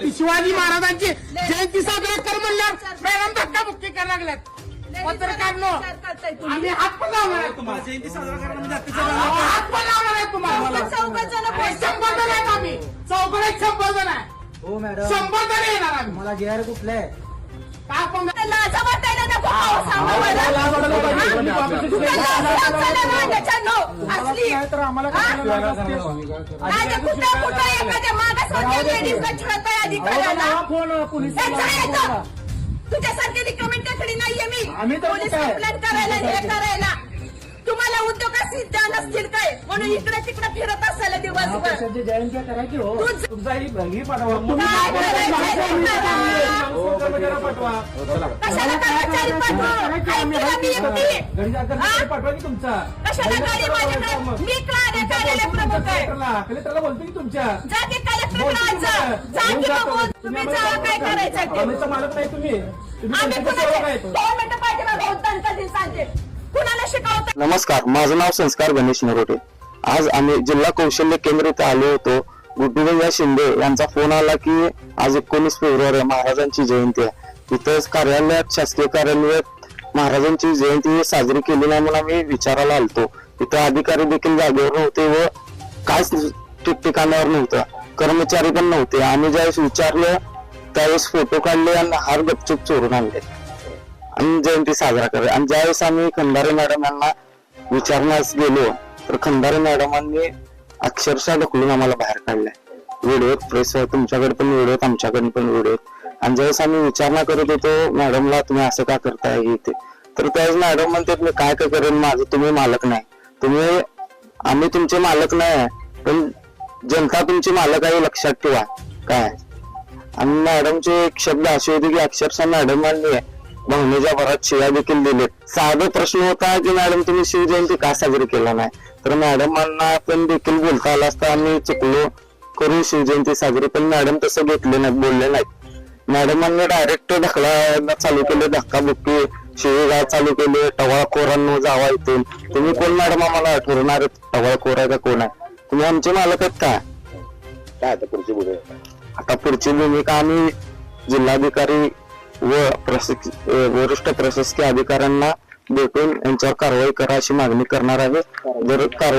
शिवाजी महाराजांची जयंती साजरा कर म्हणल्यावर मॅडम धक्काबुक्की करायला लागल्यात. पत्रकार आम्ही हात पण लावणार आहे तुम्हाला. जयंती साजरा करणार हात पण लावणार आहे तुम्हाला. 100 जण आहेत आम्ही. चौघडे 100 जण आहे. हो मॅडम 100 जण येणार आम्ही. मला GR कुठलं आहे का आपण लाजा वाटायला नको. सांगा मला. असली तर आम्हाला माझ्या कुठं एखाद्या मागासवर्गीय लेडीजला छळताय अधिकाऱ्याला. तुझ्यासारखे रिकमेंड त्याकडे नाहीये मी. पोलीस कंप्लेंट करायला हे करायला. तुम्हाला उद्योगाशी जाण असतील काय म्हणून इकडे तिकडे फिरत असायला दिवसभर. जयंती करायची हो तुमचा ही कशाला कर्मचारी पाठवा की तुमचा कशाला गाडी माझ्याकडे. मी कार्यालय प्रमुख आहे. कलेक्टरला बोलतो की तुमच्या जा की कलेक्टरकडे जा की बघू तुम्ही जावा काय करायचं ते. मालक नाही तुम्ही आम्ही कुणाचे 2 मिनिटं पाठीमागे होतं कधी सांगते कुणाला शिकवतात. नमस्कार, माझं नाव संस्कार गणेश नरोटे. आज आम्ही जिल्हा कौशल्य केंद्र इथे आलो होतो. गुड्डूभैया शिंदे यांचा फोन आला की आज 19 फेब्रुवारी महाराजांची जयंती आहे. तिथंच कार्यालयात शासकीय कार्यालयात महाराजांची जयंती साजरी केली नाही म्हणून आम्ही विचारायला आलतो. तिथं अधिकारी देखील जागेवर नव्हते व काहीच ठिकठिकाणावर नव्हतं. कर्मचारी पण नव्हते. आम्ही ज्यावेळेस विचारलं त्यावेळेस फोटो काढले आणि हार गपचूप चोरून आणले आणि जयंती साजरा करत. आणि ज्यावेळेस आम्ही खंदारे मॅडम यांना विचारण्यास गेलो तर खंदारे मॅडमांनी अक्षरशः ढकलून आम्हाला बाहेर काढलंय. व्हिडिओ प्रेस तुमच्याकडे पण व्हिडिओ आमच्याकडे पण व्हिडिओ. आणि ज्यावेळेस आम्ही विचारणा करत होतो मॅडमला तुम्ही असं का करताय हे ते तर त्यावेळेस मॅडम म्हणतात मी काय करेन माझं तुम्ही मालक नाही. तुम्ही आम्ही तुमचे मालक नाही पण जनता तुमची मालक आहे लक्षात ठेवा काय. आणि मॅडमचे एक शब्द असे होते की अक्षरशः मॅडमांनी भावनेच्या भरात शिव्या देखील दिलेत. साधा प्रश्न होता की मॅडम तुम्ही शिवजयंती का साजरी केला नाही तर मॅडमांना पण देखील बोलता आला असता आम्ही चुकलो करून शिवजयंती साजरी. पण मॅडम तसं घेतले नाहीत बोलले नाहीत. मॅडमांनी डायरेक्ट ढकलायला चालू केले. धक्काबुक्की शिवीगाळ चालू केले. टवाळखोरांनो जावा इथून. तुम्ही कोण मॅडम आम्हाला ठरवणार टवाळखोर आहे का कोण आहे. तुम्ही आमचे मालक आहेत का. आता पुढची भूमिका आम्ही जिल्हाधिकारी व वरिष्ठ प्रशासकीय अधिकाऱ्यांना भेटून यांच्यावर कारवाई करा अशी मागणी करणार आहे. जर कारवाई